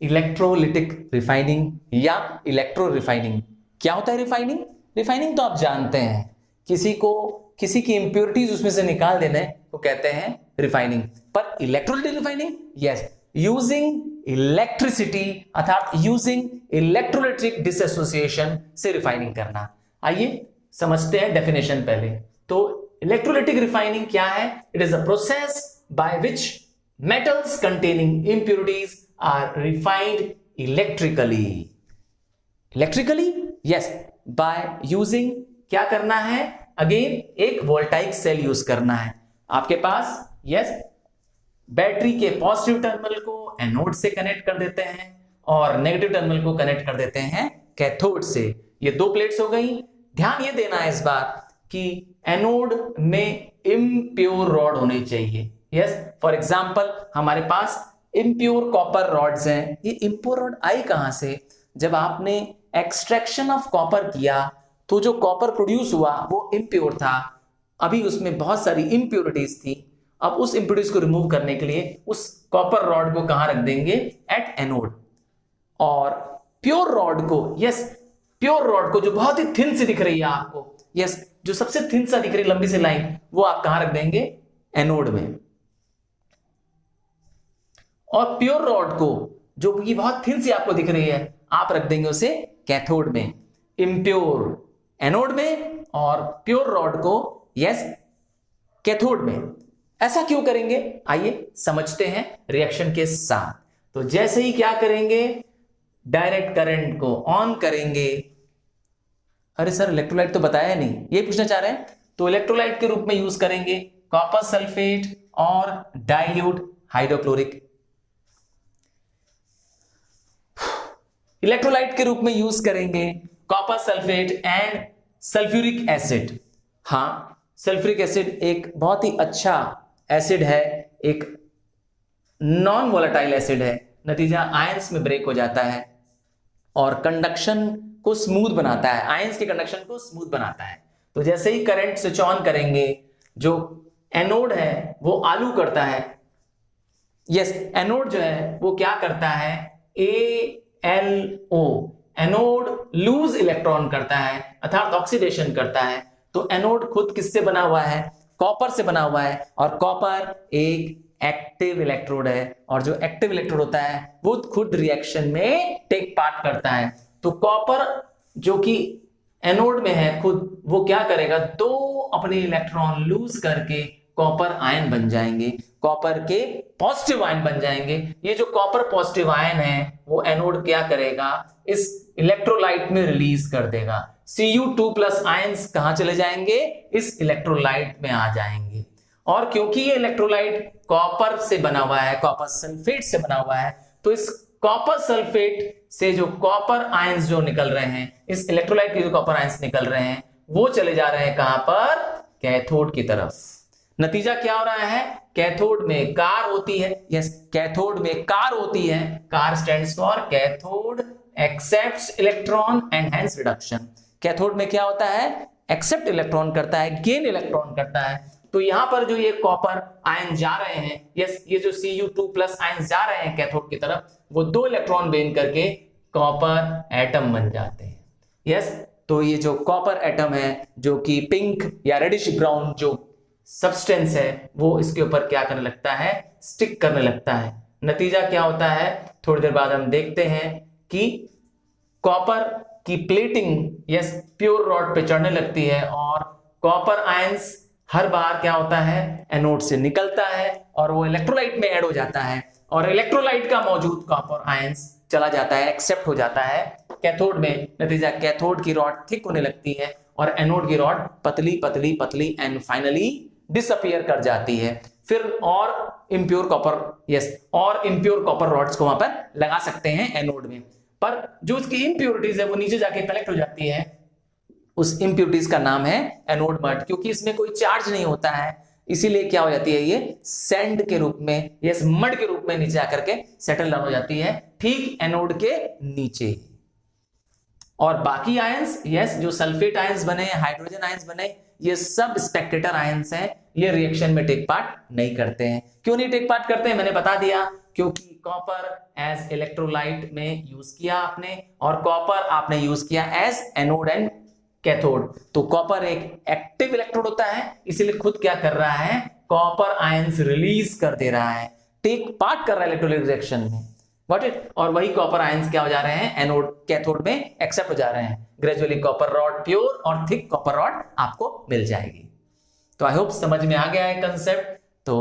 Electrolytic refining या electro refining. क्या होता है रिफाइनिंग? रिफाइनिंग तो आप जानते हैं, किसी की इंप्योरिटीज उसमें से निकाल देने को कहते हैं रिफाइनिंग। पर electrolytic refining, yes, using electricity अर्थात यूजिंग इलेक्ट्रोलिटिक डिसएसोसिएशन से रिफाइनिंग करना। आइए समझते हैं डेफिनेशन पहले। तो इलेक्ट्रोलिटिक रिफाइनिंग क्या है? It is a process by which metals containing impurities are refined electrically yes, by using क्या करना है? अगेन एक वोल्टाइक सेल यूज करना है आपके पास। यस, बैटरी के पॉजिटिव टर्मिनल को एनोड से कनेक्ट कर देते हैं और नेगेटिव टर्मिनल को कनेक्ट कर देते हैं कैथोड से। ये दो प्लेट्स हो गई। ध्यान ये देना है इस बात कि एनोड में इम्प्योर रॉड होनी चाहिए। यस, फॉर एग्जाम्पल हमारे पास इम्प्योर कॉपर रॉड्स हैं। ये इम्प्योर रॉड आई कहां से? जब आपने एक्सट्रैक्शन ऑफ कॉपर किया तो जो कॉपर प्रोड्यूस हुआ वो इम्प्योर था, अभी उसमें बहुत सारी इम्प्योरिटीज थी। अब उस इम्प्योरिटीज को रिमूव करने के लिए उस कॉपर रॉड को कहां रख देंगे? At anode. और प्योर रॉड को, यस, प्योर रॉड को जो बहुत ही थिन सी दिख रही है आपको, यस, जो सबसे थिन सा दिख रही लंबी सी लाइन, वो आप कहां रख देंगे? एनोड में। और प्योर रॉड को जो कि बहुत थिन सी आपको दिख रही है, आप रख देंगे उसे कैथोड में। इम्प्योर एनोड में और प्योर रॉड को, यस, कैथोड में। ऐसा क्यों करेंगे? आइए समझते हैं रिएक्शन के साथ। तो जैसे ही क्या करेंगे? डायरेक्ट करंट को ऑन करेंगे। अरे सर, इलेक्ट्रोलाइट तो बताया नहीं, ये पूछना चाह रहे हैं। तो इलेक्ट्रोलाइट के रूप में यूज करेंगे कॉपर सल्फेट और डाइल्यूट हाइड्रोक्लोरिक। इलेक्ट्रोलाइट के रूप में यूज करेंगे copper sulphate and sulphuric acid. हां, सल्फ्यूरिक एसिड एक बहुत ही अच्छा एसिड है, एक नॉन वोलेटाइल एसिड है। नतीजा आयंस में ब्रेक हो जाता है और कंडक्शन को स्मूथ बनाता है, आयंस के कंडक्शन को स्मूथ बनाता है। तो जैसे ही करंट स्विच ऑन करेंगे, जो एनोड है वो आलू करता है। यस, एनोड जो है वो क्या करता है? ALO, एनोड लूज इलेक्ट्रॉन करता है अर्थात ऑक्सीडेशन करता है। तो एनोड खुद किससे बना हुआ है? कॉपर से बना हुआ है। और कॉपर एक एक्टिव इलेक्ट्रोड है, और जो एक्टिव इलेक्ट्रोड होता है वो खुद रिएक्शन में टेक पार्ट करता है। तो कॉपर जो कि एनोड में है खुद, वो क्या करेगा? दो अपने इलेक्ट्रॉन लूज करके कॉपर आयन बन जाएंगे, कॉपर के पॉजिटिव आयन बन जाएंगे। ये जो कॉपर पॉजिटिव आयन है वो एनोड क्या करेगा? इस इलेक्ट्रोलाइट में रिलीज कर देगा। Cu2+ आयंस कहां चले जाएंगे? इस इलेक्ट्रोलाइट में आ जाएंगे। और क्योंकि ये इलेक्ट्रोलाइट कॉपर से बना हुआ है, कॉपर सल्फेट से बना हुआ है, तो इस कॉपर सल्फेट से जो कॉपर आयंस जो निकल रहे हैं, इस इलेक्ट्रोलाइट के जो कॉपर आयंस निकल रहे हैं, वो चले जा रहे हैं कहां पर? कैथोड की तरफ। नतीजा क्या हो रहा है? कैथोड में कार होती है। यस, कैथोड में कार होती है। Car stands for cathode accepts electron and hence reduction. Cathode में क्या होता है? एक्सेप्ट इलेक्ट्रॉन करता है, गेन इलेक्ट्रॉन करता है। तो यहां पर जो ये कॉपर आयन जा रहे हैं, यस, ये जो Cu2+ आयन जा रहे हैं कैथोड की तरफ, वो दो इलेक्ट्रॉन गेन करके कॉपर एटम बन जाते हैं। यस, तो ये जो कॉपर एटम है, जो कि पिंक या रेडिश ब्राउन जो सब्सटेंस है, वो इसके ऊपर क्या करने लगता है? स्टिक करने लगता है। नतीजा क्या होता है? थोड़ी देर बाद हम देखते हैं कि कॉपर की प्लेटिंग, यस, प्योर रॉड पे चढ़ने लगती है और कॉपर आयंस हर बार क्या होता है? एनोड से निकलता है और वो इलेक्ट्रोलाइट में ऐड हो जाता है, और इलेक्ट्रोलाइट का मौजूद कॉपर आयंस चला जाता है, एक्सेप्ट हो जाता है कैथोड में। नतीजा कैथोड की रॉड थिक होने लगती है और एनोड की रॉड पतली पतली पतली एंड फाइनली डिसअपियर कर जाती है। फिर और इंप्योर कॉपर, यस, और इंप्योर कॉपर रॉड्स को वहां पर लगा सकते हैं एनोड में, पर जो उसकी इंप्योरिटीज है वो नीचे जाके कलेक्ट हो जाती है। उस इंप्योरिटीज का नाम है एनोड मड, क्योंकि इसमें कोई चार्ज नहीं होता है, इसीलिए क्या हो जाती है? ये सैंड के रूप में, यस, मड के रूप में नीचे आकर के सेटल डाउन हो जाती है, ठीक एनोड के नीचे। और बाकी आयंस, यस, जो सल्फेट आयंस बने, हाइड्रोजन आयंस बने, ये सब स्पेक्टेटर आयंस हैं, ये रिएक्शन में टेक पार्ट नहीं करते हैं। क्यों नहीं टेक पार्ट करते हैं? मैंने बता दिया, क्योंकि कॉपर एज इलेक्ट्रोलाइट में यूज किया आपने, और कॉपर आपने यूज किया एज एनोड एंड कैथोड। तो कॉपर एक एक्टिव इलेक्ट्रोड होता है, इसीलिए खुद क्या कर रहा है, कॉपर आयंस रिलीज कर दे रहा है, टेक पार्ट कर रहा है इलेक्ट्रोलाइट रिएक्शन में, गॉट इट। और वही कॉपर आयंस क्या हो जा रहे हैं, एनोड कैथोड में एक्सेप्ट हो जा रहे हैं। ग्रेजुअली कॉपर रॉड, प्योर और थिक कॉपर रॉड आपको मिल जाएगी। तो आई होप समझ में आ गया है कंसेप्ट। तो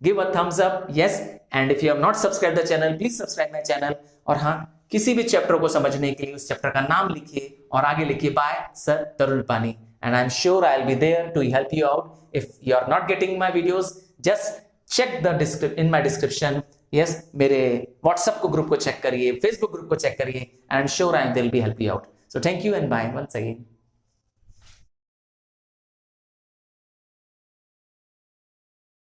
give a thumbs up, yes, and if you have not subscribe the channel, please subscribe my channel. और हाँ, किसी भी चैप्टर को समझने के लिए उस चैप्टर का नाम लिखिए और आगे लिखिए bye sir Tarun Pani, and I am sure I will be there to help you out. If you are not getting my videos, just check the in my description, yes, मेरे व्हाट्सएप को ग्रुप को check करिए, Facebook group को check करिए, and I am sure I will be help you out. So thank you and bye once again.